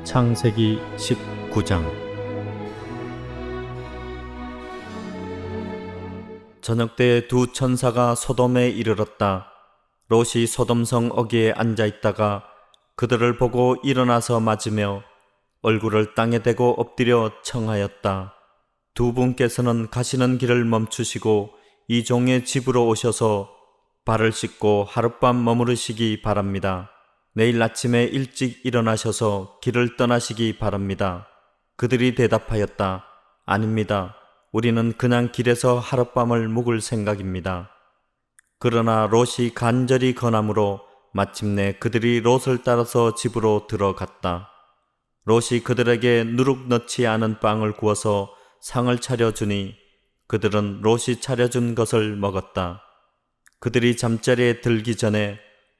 창세기 19장. 저녁때에 두 천사가 소돔에 이르렀다. 롯이 소돔성 어귀에 앉아 있다가 그들을 보고 일어나서 맞으며 얼굴을 땅에 대고 엎드려 청하였다. 두 분께서는 가시는 길을 멈추시고 이 종의 집으로 오셔서 발을 씻고 하룻밤 머무르시기 바랍니다. 내일 아침에 일찍 일어나셔서 길을 떠나시기 바랍니다. 그들이 대답하였다. 아닙니다. 우리는 그냥 길에서 하룻밤을 묵을 생각입니다. 그러나 롯이 간절히 권함으로 마침내 그들이 롯을 따라서 집으로 들어갔다. 롯이 그들에게 누룩 넣지 않은 빵을 구워서 상을 차려주니 그들은 롯이 차려준 것을 먹었다. 그들이 잠자리에 들기 전에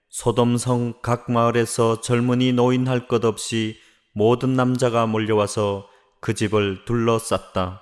소돔성 각 마을에서 젊은이 노인 할 것 없이 모든 남자가 몰려와서 그 집을 둘러쌌다.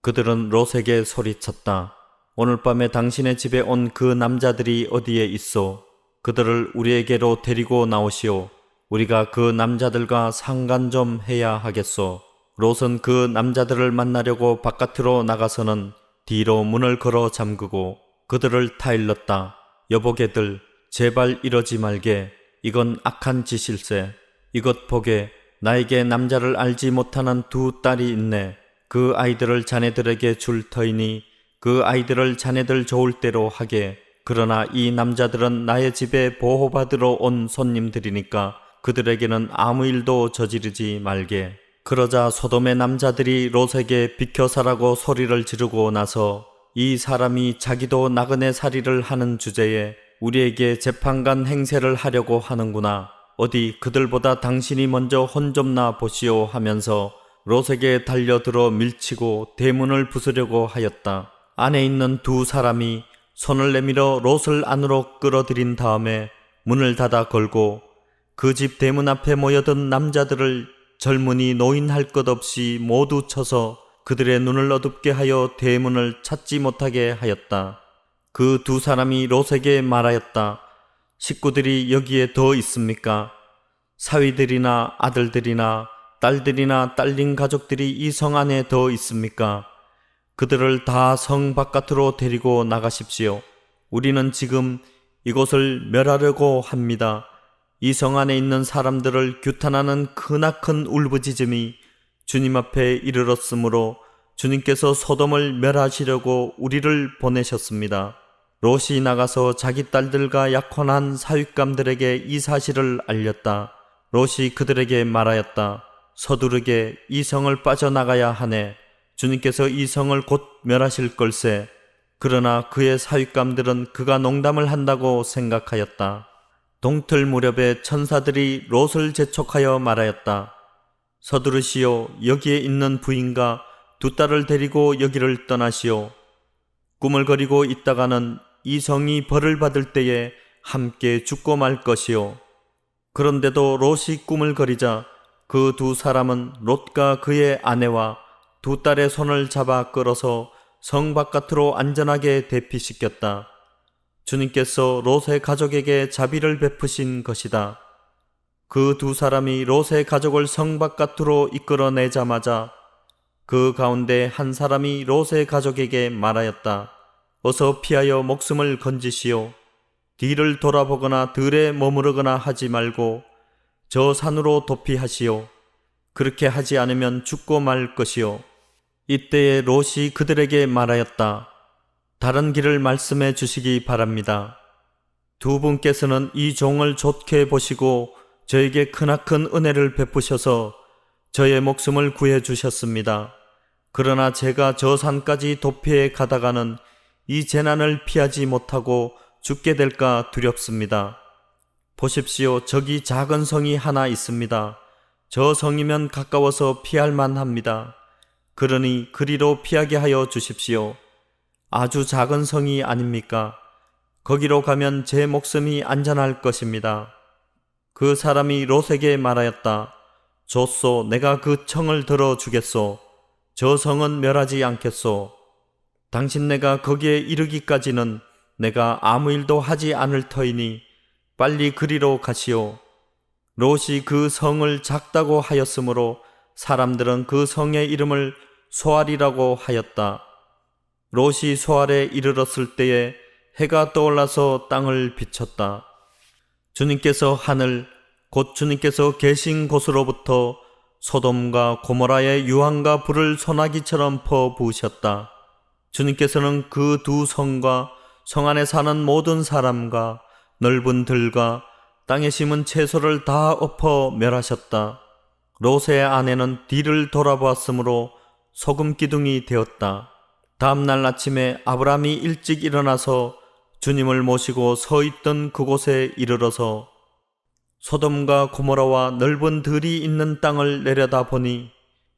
그들은 롯에게 소리쳤다. 오늘 밤에 당신의 집에 온 그 남자들이 어디에 있소? 그들을 우리에게로 데리고 나오시오. 우리가 그 남자들과 상간 좀 해야 하겠소. 롯은 그 남자들을 만나려고 바깥으로 나가서는 뒤로 문을 걸어 잠그고 그들을 타일렀다. 여보게들, 제발 이러지 말게. 이건 악한 짓일세. 이것 보게. 나에게 남자를 알지 못하는 두 딸이 있네. 그 아이들을 자네들에게 줄 터이니 그 아이들을 자네들 좋을 대로 하게. 그러나 이 남자들은 나의 집에 보호받으러 온 손님들이니까 그들에게는 아무 일도 저지르지 말게. 그러자 소돔의 남자들이 롯에게 비켜 서라고 소리를 지르고 나서 이 사람이 자기도 나그네 살이를 하는 주제에 우리에게 재판관 행세를 하려고 하는구나. 어디 그들보다 당신이 먼저 혼 좀 나 보시오 하면서 롯에게 달려들어 밀치고 대문을 부수려고 하였다. 안에 있는 두 사람이 손을 내밀어 롯을 안으로 끌어들인 다음에 문을 닫아 걸고 그 집 대문 앞에 모여든 남자들을 젊은이 노인 할 것 없이 모두 쳐서 그들의 눈을 어둡게 하여 대문을 찾지 못하게 하였다. 그 두 사람이 롯에게 말하였다. 식구들이 여기에 더 있습니까? 사위들이나 아들들이나 딸들이나 딸린 가족들이 이 성 안에 더 있습니까? 그들을 다 성 바깥으로 데리고 나가십시오. 우리는 지금 이곳을 멸하려고 합니다. 이 성 안에 있는 사람들을 규탄하는 크나큰 울부짖음이 주님 앞에 이르렀으므로 주님께서 소돔을 멸하시려고 우리를 보내셨습니다. 롯이 나가서 자기 딸들과 약혼한 사윗감들에게 이 사실을 알렸다. 롯이 그들에게 말하였다. 서두르게 이 성을 빠져나가야 하네. 주님께서 이 성을 곧 멸하실 걸세. 그러나 그의 사윗감들은 그가 농담을 한다고 생각하였다. 동틀 무렵에 천사들이 롯을 재촉하여 말하였다. 서두르시오. 여기에 있는 부인과 두 딸을 데리고 여기를 떠나시오. 꿈을 거리고 있다가는 이 성이 벌을 받을 때에 함께 죽고 말 것이오. 그런데도 롯이 꿈을 거리자 그 두 사람은 롯과 그의 아내와 두 딸의 손을 잡아 끌어서 성 바깥으로 안전하게 대피시켰다. 주님께서 롯의 가족에게 자비를 베푸신 것이다. 그 두 사람이 롯의 가족을 성 바깥으로 이끌어내자마자 그 가운데 한 사람이 롯의 가족에게 말하였다. 어서 피하여 목숨을 건지시오. 뒤를 돌아보거나 들에 머무르거나 하지 말고 저 산으로 도피하시오. 그렇게 하지 않으면 죽고 말 것이오. 이때에 롯이 그들에게 말하였다. 다른 길을 말씀해 주시기 바랍니다. 두 분께서는 이 종을 좋게 보시고 저에게 크나큰 은혜를 베푸셔서 저의 목숨을 구해 주셨습니다. 그러나 제가 저 산까지 도피해 가다가는 이 재난을 피하지 못하고 죽게 될까 두렵습니다. 보십시오. 저기 작은 성이 하나 있습니다. 저 성이면 가까워서 피할 만합니다. 그러니 그리로 피하게 하여 주십시오. 아주 작은 성이 아닙니까? 거기로 가면 제 목숨이 안전할 것입니다. 그 사람이 롯에게 말하였다. 좋소. 내가 그 청을 들어주겠소. 저 성은 멸하지 않겠소. 당신네가 거기에 이르기까지는 내가 아무 일도 하지 않을 터이니 빨리 그리로 가시오. 롯이 그 성을 작다고 하였으므로 사람들은 그 성의 이름을 소알이라고 하였다. 롯이 소알에 이르렀을 때에 해가 떠올라서 땅을 비췄다. 주님께서 하늘, 곧 주님께서 계신 곳으로부터 소돔과 고모라의 유황과 불을 소나기처럼 퍼 부으셨다. 주님께서는 그 두 성과 성 안에 사는 모든 사람과 넓은 들과 땅에 심은 채소를 다 엎어 멸하셨다. 롯의 아내는 뒤를 돌아보았으므로 소금 기둥이 되었다. 다음 날 아침에 아브라함이 일찍 일어나서 주님을 모시고 서 있던 그곳에 이르러서 소돔과 고모라와 넓은 들이 있는 땅을 내려다보니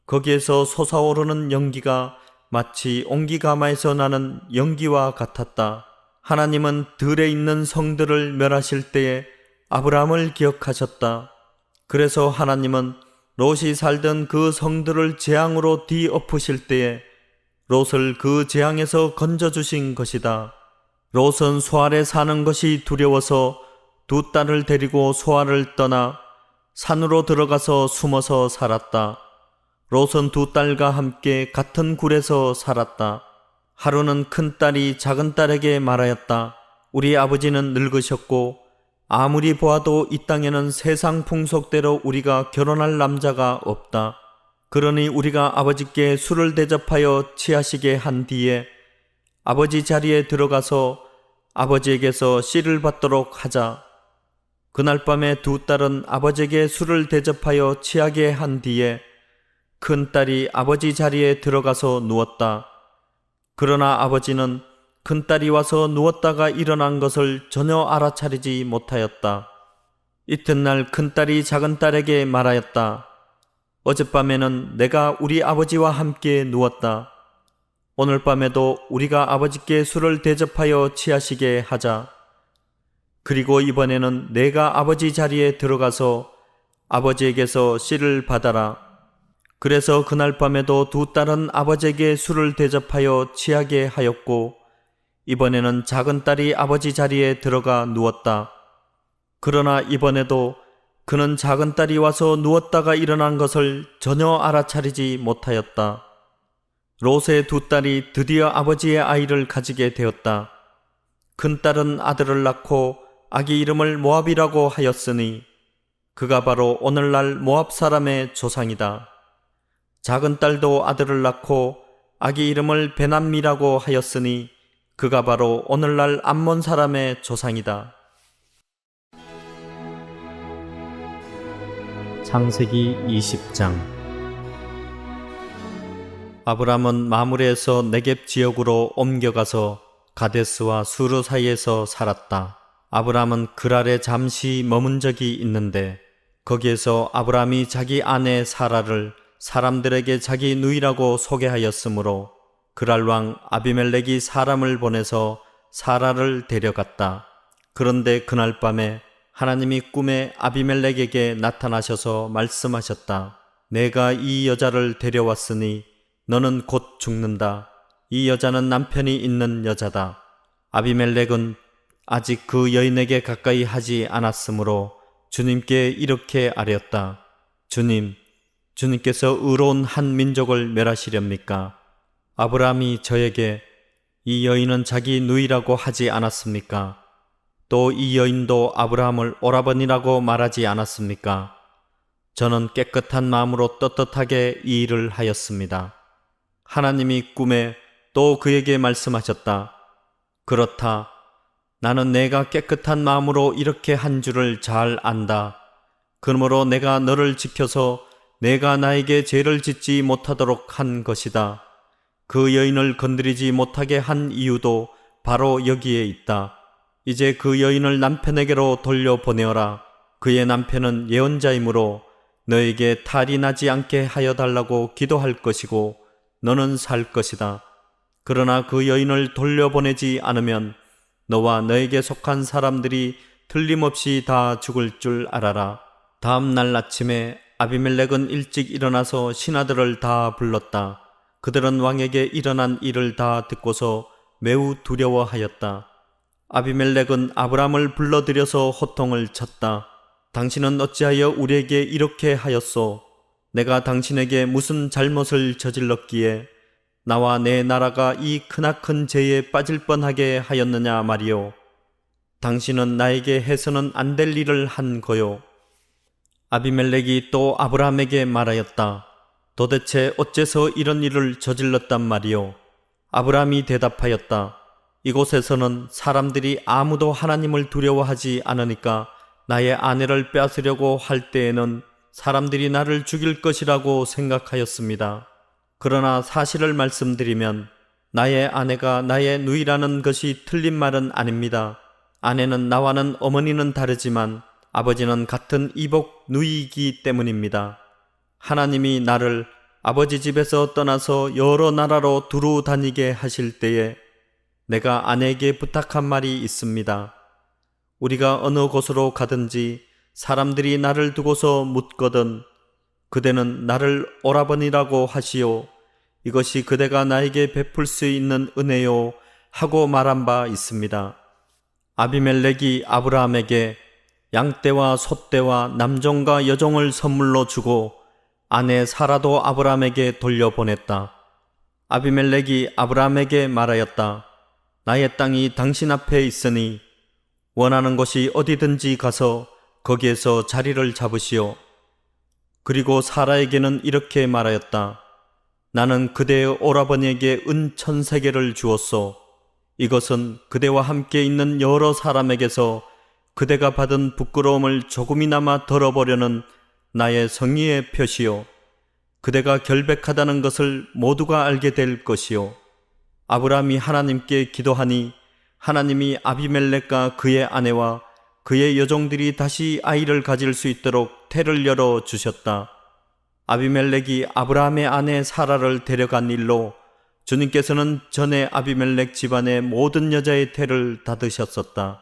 거기에서 솟아오르는 연기가 마치 옹기가마에서 나는 연기와 같았다. 하나님은 들에 있는 성들을 멸하실 때에 아브라함을 기억하셨다. 그래서 하나님은 롯이 살던 그 성들을 재앙으로 뒤엎으실 때에 롯을 그 재앙에서 건져주신 것이다. 롯은 소알에 사는 것이 두려워서 두 딸을 데리고 소알을 떠나 산으로 들어가서 숨어서 살았다. 롯은 두 딸과 함께 같은 굴에서 살았다. 하루는 큰 딸이 작은 딸에게 말하였다. 우리 아버지는 늙으셨고 아무리 보아도 이 땅에는 세상 풍속대로 우리가 결혼할 남자가 없다. 그러니 우리가 아버지께 술을 대접하여 취하시게 한 뒤에 아버지 자리에 들어가서 아버지에게서 씨를 받도록 하자. 그날 밤에 두 딸은 아버지에게 술을 대접하여 취하게 한 뒤에 큰 딸이 아버지 자리에 들어가서 누웠다. 그러나 아버지는 큰 딸이 와서 누웠다가 일어난 것을 전혀 알아차리지 못하였다. 이튿날 큰 딸이 작은 딸에게 말하였다. 어젯밤에는 내가 우리 아버지와 함께 누웠다. 오늘 밤에도 우리가 아버지께 술을 대접하여 취하시게 하자. 그리고 이번에는 내가 아버지 자리에 들어가서 아버지에게서 씨를 받아라. 그래서 그날 밤에도 두 딸은 아버지에게 술을 대접하여 취하게 하였고 이번에는 작은 딸이 아버지 자리에 들어가 누웠다. 그러나 이번에도 그는 작은 딸이 와서 누웠다가 일어난 것을 전혀 알아차리지 못하였다. 롯의 두 딸이 드디어 아버지의 아이를 가지게 되었다. 큰 딸은 아들을 낳고 아기 이름을 모압이라고 하였으니 그가 바로 오늘날 모압 사람의 조상이다. 작은 딸도 아들을 낳고 아기 이름을 베남미라고 하였으니 그가 바로 오늘날 암몬 사람의 조상이다. 창세기 20장. 아브람은 마므레에서 네겝 지역으로 옮겨가서 가데스와 수르 사이에서 살았다. 아브람은 그랄에 잠시 머문 적이 있는데 거기에서 아브람이 자기 아내 사라를 사람들에게 자기 누이라고 소개하였으므로 그랄 왕 아비멜렉이 사람을 보내서 사라를 데려갔다. 그런데 그날 밤에 하나님이 꿈에 아비멜렉에게 나타나셔서 말씀하셨다. 내가 이 여자를 데려왔으니 너는 곧 죽는다. 이 여자는 남편이 있는 여자다. 아비멜렉은 아직 그 여인에게 가까이 하지 않았으므로 주님께 이렇게 아뢰었다. 주님께서 의로운 한 민족을 멸하시렵니까? 아브라함이 저에게 이 여인은 자기 누이라고 하지 않았습니까? 또 이 여인도 아브라함을 오라버니라고 말하지 않았습니까? 저는 깨끗한 마음으로 떳떳하게 이 일을 하였습니다. 하나님이 꿈에 또 그에게 말씀하셨다. 그렇다. 나는 내가 깨끗한 마음으로 이렇게 한 줄을 잘 안다. 그러므로 내가 너를 지켜서 내가 나에게 죄를 짓지 못하도록 한 것이다. 그 여인을 건드리지 못하게 한 이유도 바로 여기에 있다. 이제 그 여인을 남편에게로 돌려보내어라. 그의 남편은 예언자이므로 너에게 탈이 나지 않게 하여 달라고 기도할 것이고 너는 살 것이다. 그러나 그 여인을 돌려보내지 않으면 너와 너에게 속한 사람들이 틀림없이 다 죽을 줄 알아라. 다음 날 아침에 아비멜렉은 일찍 일어나서 신하들을 다 불렀다. 그들은 왕에게 일어난 일을 다 듣고서 매우 두려워하였다. 아비멜렉은 아브람을 불러들여서 호통을 쳤다. 당신은 어찌하여 우리에게 이렇게 하였소? 내가 당신에게 무슨 잘못을 저질렀기에 나와 내 나라가 이 크나큰 죄에 빠질 뻔하게 하였느냐 말이오. 당신은 나에게 해서는 안 될 일을 한 거요. 아비멜렉이 또 아브라함에게 말하였다. 도대체 어째서 이런 일을 저질렀단 말이오? 아브라함이 대답하였다. 이곳에서는 사람들이 아무도 하나님을 두려워하지 않으니까 나의 아내를 빼앗으려고 할 때에는 사람들이 나를 죽일 것이라고 생각하였습니다. 그러나 사실을 말씀드리면 나의 아내가 나의 누이라는 것이 틀린 말은 아닙니다. 아내는 나와는 어머니는 다르지만 아버지는 같은 이복 누이이기 때문입니다. 하나님이 나를 아버지 집에서 떠나서 여러 나라로 두루 다니게 하실 때에 내가 아내에게 부탁한 말이 있습니다. 우리가 어느 곳으로 가든지 사람들이 나를 두고서 묻거든 그대는 나를 오라버니라고 하시오. 이것이 그대가 나에게 베풀 수 있는 은혜요 하고 말한 바 있습니다. 아비멜렉이 아브라함에게 양떼와 소떼와 남종과 여종을 선물로 주고 아내 사라도 아브라함에게 돌려보냈다. 아비멜렉이 아브라함에게 말하였다. 나의 땅이 당신 앞에 있으니 원하는 곳이 어디든지 가서 거기에서 자리를 잡으시오. 그리고 사라에게는 이렇게 말하였다. 나는 그대의 오라버니에게 은 1000세겔을 주었소. 이것은 그대와 함께 있는 여러 사람에게서 그대가 받은 부끄러움을 조금이나마 덜어보려는 나의 성의의 표시요. 그대가 결백하다는 것을 모두가 알게 될 것이요. 아브라함이 하나님께 기도하니 하나님이 아비멜렉과 그의 아내와 그의 여종들이 다시 아이를 가질 수 있도록 태를 열어 주셨다. 아비멜렉이 아브라함의 아내 사라를 데려간 일로 주님께서는 전에 아비멜렉 집안의 모든 여자의 태를 닫으셨었다.